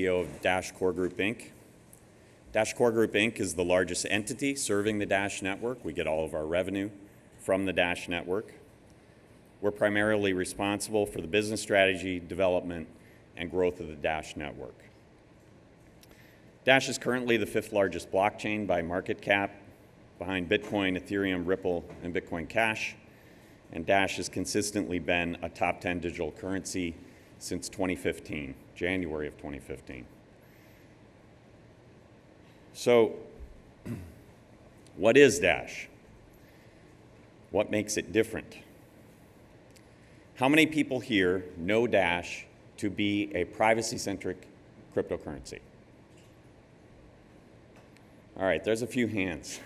CEO of Dash Core Group, Inc. Dash Core Group, Inc. is the largest entity serving the Dash network. We get all of our revenue from the Dash network. We're primarily responsible for the business strategy, development, and growth of the Dash network. Dash is currently the 5th largest blockchain by market cap, behind Bitcoin, Ethereum, Ripple, and Bitcoin Cash. And Dash has consistently been a top 10 digital currency since 2015, January of 2015. So, what is Dash? What makes it different? How many people here know Dash to be a privacy-centric cryptocurrency? All right, there's a few hands.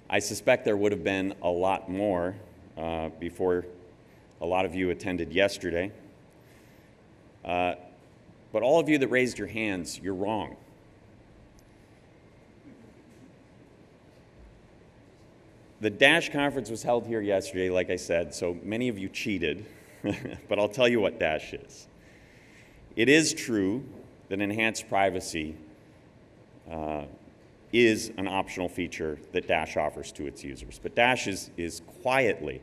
I suspect there would have been a lot more before a lot of you attended yesterday. But all of you that raised your hands, you're wrong. The Dash conference was held here yesterday, like I said, so many of you cheated, but I'll tell you what Dash is. It is true that enhanced privacy is an optional feature that Dash offers to its users, but Dash is quietly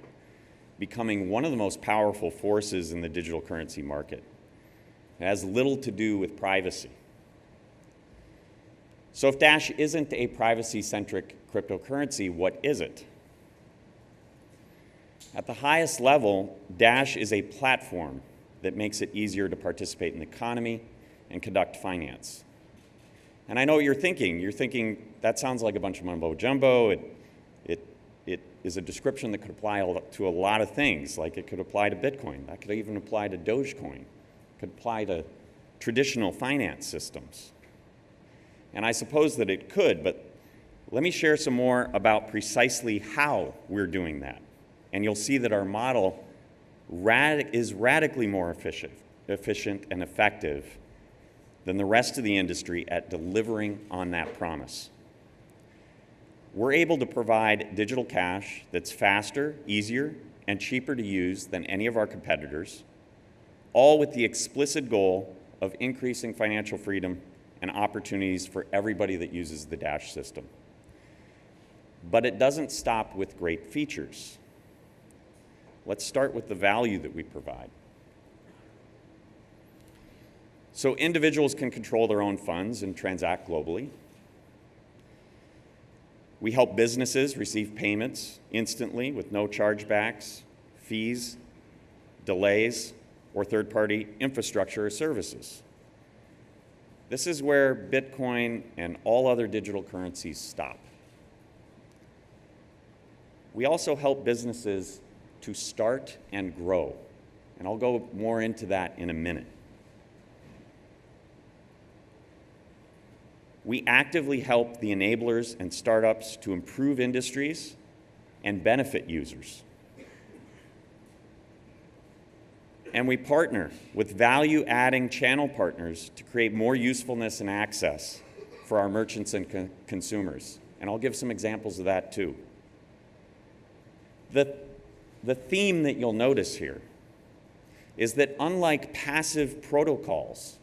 becoming one of the most powerful forces in the digital currency market. It has little to do with privacy. So if Dash isn't a privacy-centric cryptocurrency, what is it? At the highest level, Dash is a platform that makes it easier to participate in the economy and conduct finance. And I know what you're thinking. You're thinking, that sounds like a bunch of mumbo-jumbo. It is a description that could apply to a lot of things, like it could apply to Bitcoin. That could even apply to Dogecoin. It could apply to traditional finance systems. And I suppose that it could, but let me share some more about precisely how we're doing that. And you'll see that our model is radically more efficient and effective than the rest of the industry at delivering on that promise. We're able to provide digital cash that's faster, easier, and cheaper to use than any of our competitors, all with the explicit goal of increasing financial freedom and opportunities for everybody that uses the Dash system. But it doesn't stop with great features. Let's start with the value that we provide. So individuals can control their own funds and transact globally. We help businesses receive payments instantly with no chargebacks, fees, delays, or third-party infrastructure or services. This is where Bitcoin and all other digital currencies stop. We also help businesses to start and grow, and I'll go more into that in a minute. We actively help the enablers and startups to improve industries and benefit users. And we partner with value-adding channel partners to create more usefulness and access for our merchants and consumers. And I'll give some examples of that too. The theme that you'll notice here is that unlike passive protocols,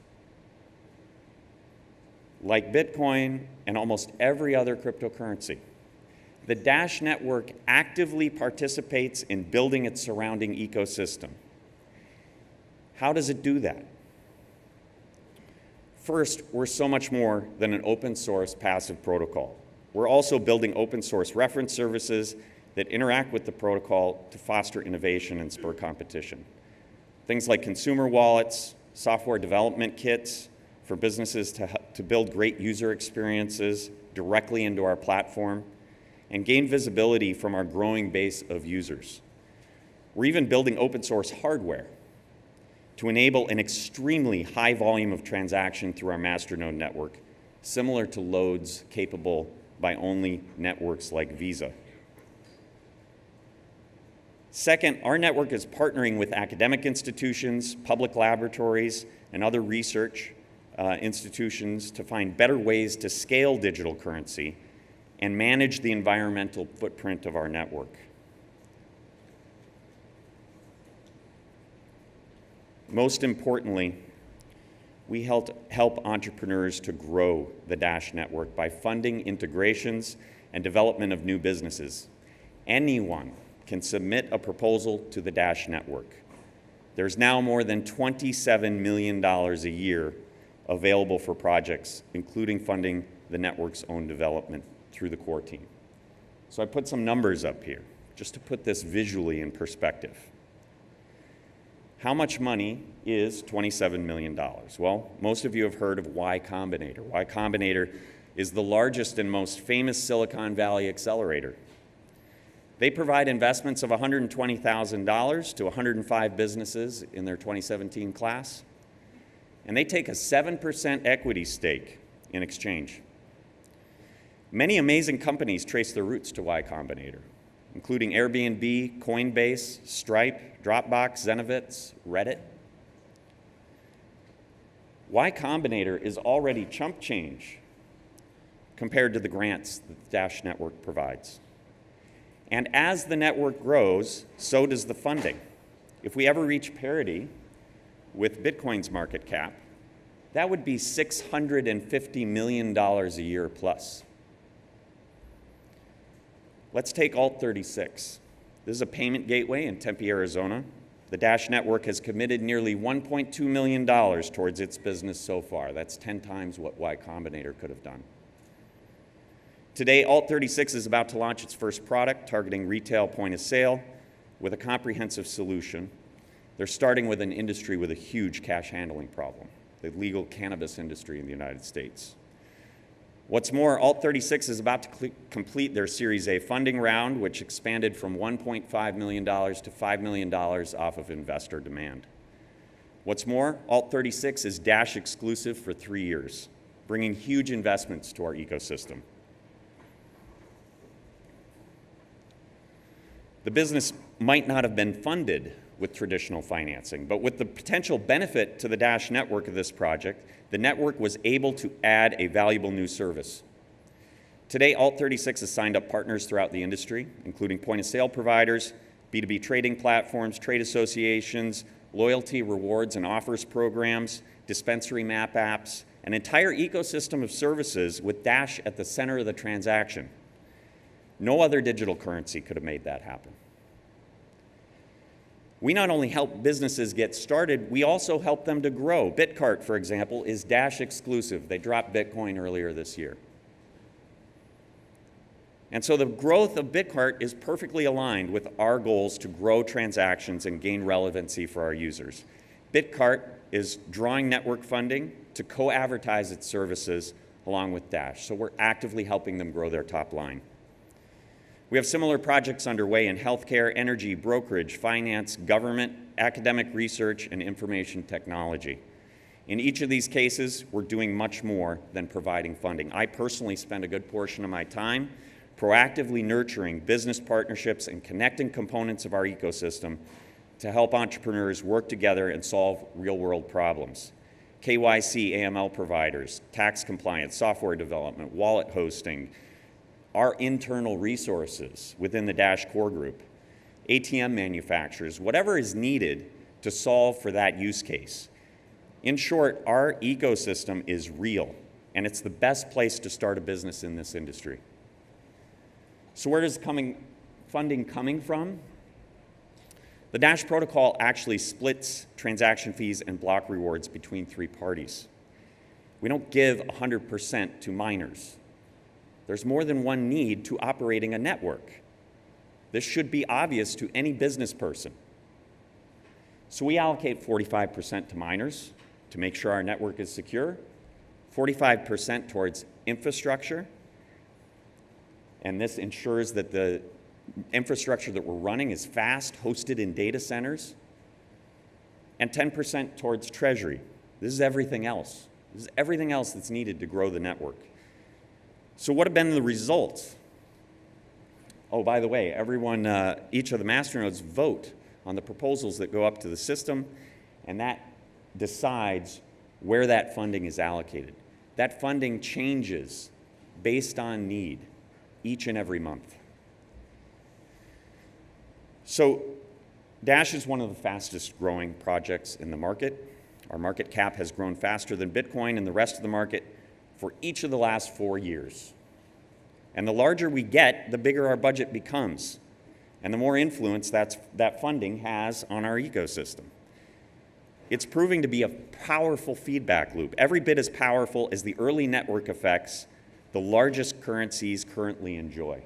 like Bitcoin and almost every other cryptocurrency, the Dash network actively participates in building its surrounding ecosystem. How does it do that? First, we're so much more than an open source passive protocol. We're also building open source reference services that interact with the protocol to foster innovation and spur competition. Things like consumer wallets, software development kits for businesses to build great user experiences directly into our platform and gain visibility from our growing base of users. We're even building open source hardware to enable an extremely high volume of transaction through our masternode network, similar to loads capable by only networks like Visa. Second, our network is partnering with academic institutions, public laboratories, and other research institutions to find better ways to scale digital currency and manage the environmental footprint of our network. Most importantly, we help entrepreneurs to grow the Dash network by funding integrations and development of new businesses. Anyone can submit a proposal to the Dash network. There's now more than $27 million a year available for projects, including funding the network's own development through the core team. So I put some numbers up here, just to put this visually in perspective. How much money is $27 million? Well, most of you have heard of Y Combinator. Y Combinator is the largest and most famous Silicon Valley accelerator. They provide investments of $120,000 to 105 businesses in their 2017 class, and they take a 7% equity stake in exchange. Many amazing companies trace their roots to Y Combinator, including Airbnb, Coinbase, Stripe, Dropbox, Zenovitz, Reddit. Y Combinator is already chump change compared to the grants that the Dash network provides. And as the network grows, so does the funding. If we ever reach parity with Bitcoin's market cap, that would be $650 million a year plus. Let's take Alt36. This is a payment gateway in Tempe, Arizona. The Dash network has committed nearly $1.2 million towards its business so far. That's 10 times what Y Combinator could have done. Today, Alt36 is about to launch its first product targeting retail point of sale with a comprehensive solution. They're starting with an industry with a huge cash handling problem, the legal cannabis industry in the United States. What's more, Alt36 is about to complete their Series A funding round, which expanded from $1.5 million to $5 million off of investor demand. What's more, Alt36 is Dash exclusive for 3 years, bringing huge investments to our ecosystem. The business might not have been funded with traditional financing, but with the potential benefit to the Dash network of this project, the network was able to add a valuable new service. Today, Alt36 has signed up partners throughout the industry, including point-of-sale providers, B2B trading platforms, trade associations, loyalty, rewards, and offers programs, dispensary map apps, an entire ecosystem of services with Dash at the center of the transaction. No other digital currency could have made that happen. We not only help businesses get started, we also help them to grow. Bitcart, for example, is Dash exclusive. They dropped Bitcoin earlier this year. And so the growth of Bitcart is perfectly aligned with our goals to grow transactions and gain relevancy for our users. Bitcart is drawing network funding to co-advertise its services along with Dash, so we're actively helping them grow their top line. We have similar projects underway in healthcare, energy, brokerage, finance, government, academic research, and information technology. In each of these cases, we're doing much more than providing funding. I personally spend a good portion of my time proactively nurturing business partnerships and connecting components of our ecosystem to help entrepreneurs work together and solve real-world problems. KYC, AML providers, tax compliance, software development, wallet hosting, our internal resources within the Dash core group, ATM manufacturers, whatever is needed to solve for that use case. In short, our ecosystem is real, and it's the best place to start a business in this industry. So where is funding coming from? The Dash protocol actually splits transaction fees and block rewards between 3 parties. We don't give 100% to miners. There's more than one need to operating a network. This should be obvious to any business person. So we allocate 45% to miners to make sure our network is secure, 45% towards infrastructure, and this ensures that the infrastructure that we're running is fast, hosted in data centers, and 10% towards treasury. This is everything else. This is everything else that's needed to grow the network. So what have been the results? Oh, by the way, everyone, each of the masternodes vote on the proposals that go up to the system, and that decides where that funding is allocated. That funding changes based on need each and every month. So Dash is one of the fastest growing projects in the market. Our market cap has grown faster than Bitcoin and the rest of the market for each of the last 4 years. And the larger we get, the bigger our budget becomes, and the more influence that funding has on our ecosystem. It's proving to be a powerful feedback loop, every bit as powerful as the early network effects the largest currencies currently enjoy.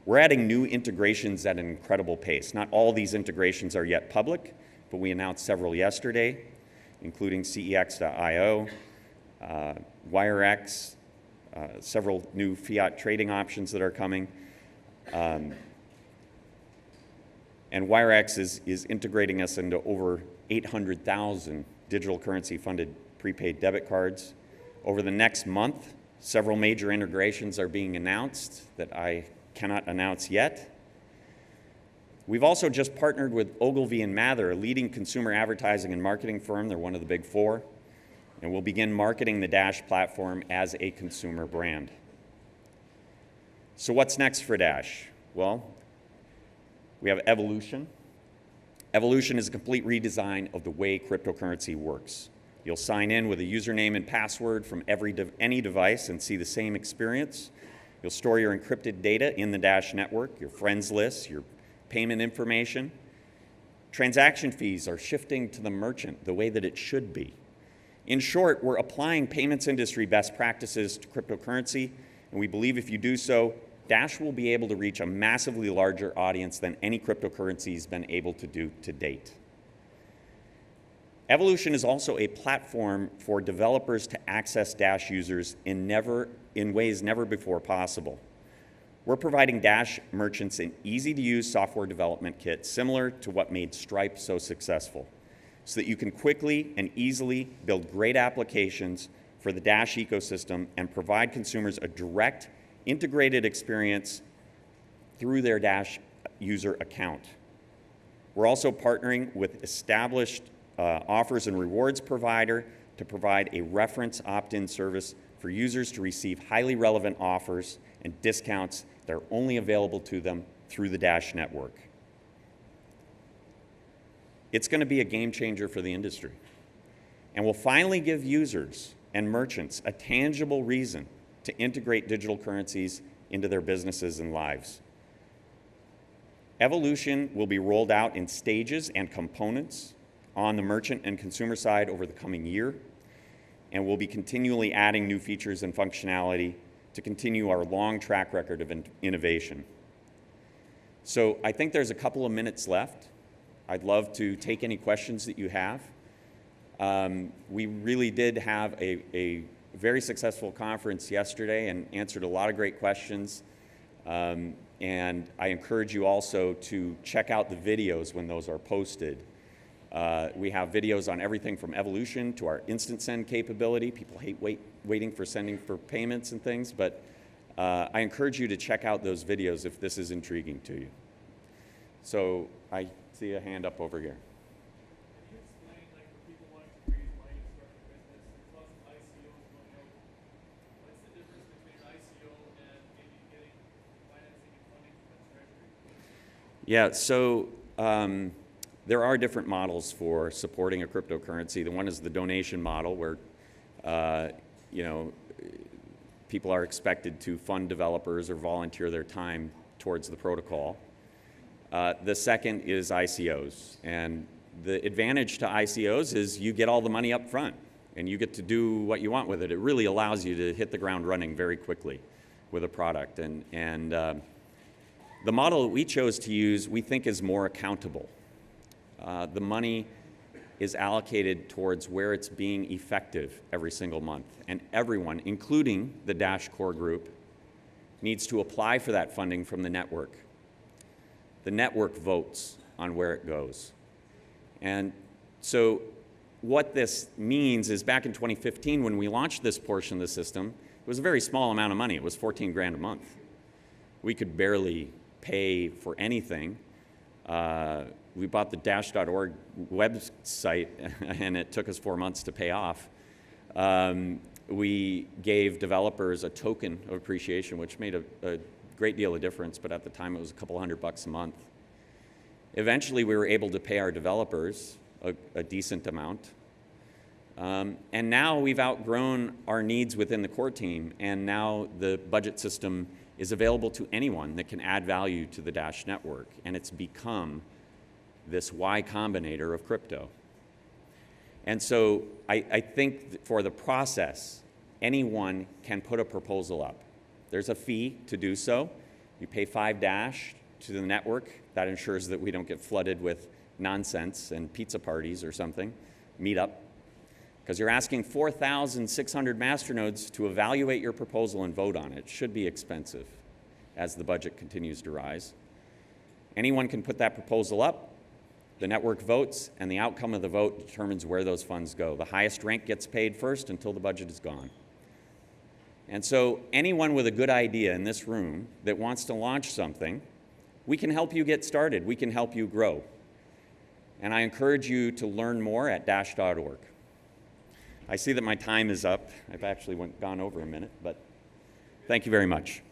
We're adding new integrations at an incredible pace. Not all these integrations are yet public, but we announced several yesterday, including CEX.io, WireX, several new fiat trading options that are coming. And WireX is integrating us into over 800,000 digital currency funded prepaid debit cards. Over the next month, several major integrations are being announced that I cannot announce yet. We've also just partnered with Ogilvy and Mather, a leading consumer advertising and marketing firm. They're one of the big four. And we'll begin marketing the Dash platform as a consumer brand. So what's next for Dash? Well, we have Evolution. Evolution is a complete redesign of the way cryptocurrency works. You'll sign in with a username and password from any device and see the same experience. You'll store your encrypted data in the Dash network, your friends list, your payment information. Transaction fees are shifting to the merchant the way that it should be. In short, we're applying payments industry best practices to cryptocurrency, and we believe if you do so, Dash will be able to reach a massively larger audience than any cryptocurrency has been able to do to date. Evolution is also a platform for developers to access Dash users in ways never before possible. We're providing Dash merchants an easy-to-use software development kit similar to what made Stripe so successful, so that you can quickly and easily build great applications for the Dash ecosystem and provide consumers a direct, integrated experience through their Dash user account. We're also partnering with established offers and rewards provider to provide a reference opt-in service for users to receive highly relevant offers and discounts that are only available to them through the Dash network. It's going to be a game changer for the industry, and will finally give users and merchants a tangible reason to integrate digital currencies into their businesses and lives. Evolution will be rolled out in stages and components on the merchant and consumer side over the coming year, and we'll be continually adding new features and functionality to continue our long track record of innovation. So I think there's a couple of minutes left. I'd love to take any questions that you have. We really did have a very successful conference yesterday and answered a lot of great questions. And I encourage you also to check out the videos when those are posted. We have videos on everything from Evolution to our instant send capability. People hate waiting for sending for payments and things, but I encourage you to check out those videos if this is intriguing to you. So I see a hand up over here. Can you explain, like, for people wanting to raise money to start a business, there's lots of ICOs going out. What's the difference between an ICO and maybe getting financing and funding from the Treasury? Yeah, so there are different models for supporting a cryptocurrency. The one is the donation model, where people are expected to fund developers or volunteer their time towards the protocol. The second is ICOs, and the advantage to ICOs is you get all the money up front, and you get to do what you want with it. It really allows you to hit the ground running very quickly with a product, and the model that we chose to use, we think, is more accountable. The money is allocated towards where it's being effective every single month. And everyone, including the Dash core group, needs to apply for that funding from the network. The network votes on where it goes. And so what this means is, back in 2015, when we launched this portion of the system, it was a very small amount of money. It was 14 grand a month. We could barely pay for anything. We bought the Dash.org website, and it took us 4 months to pay off. We gave developers a token of appreciation, which made a great deal of difference, but at the time it was a couple $100 a month. Eventually, we were able to pay our developers a decent amount, And now we've outgrown our needs within the core team, and now the budget system is available to anyone that can add value to the Dash network, and it's become this Y Combinator of crypto. And so I think for the process, anyone can put a proposal up. There's a fee to do so. You pay 5 Dash to the network. That ensures that we don't get flooded with nonsense and pizza parties or something, meetup, because you're asking 4,600 masternodes to evaluate your proposal and vote on it. It should be expensive as the budget continues to rise. Anyone can put that proposal up. The network votes, and the outcome of the vote determines where those funds go. The highest rank gets paid first until the budget is gone. And so anyone with a good idea in this room that wants to launch something, we can help you get started. We can help you grow. And I encourage you to learn more at dash.org. I see that my time is up. I've actually gone over a minute, but thank you very much.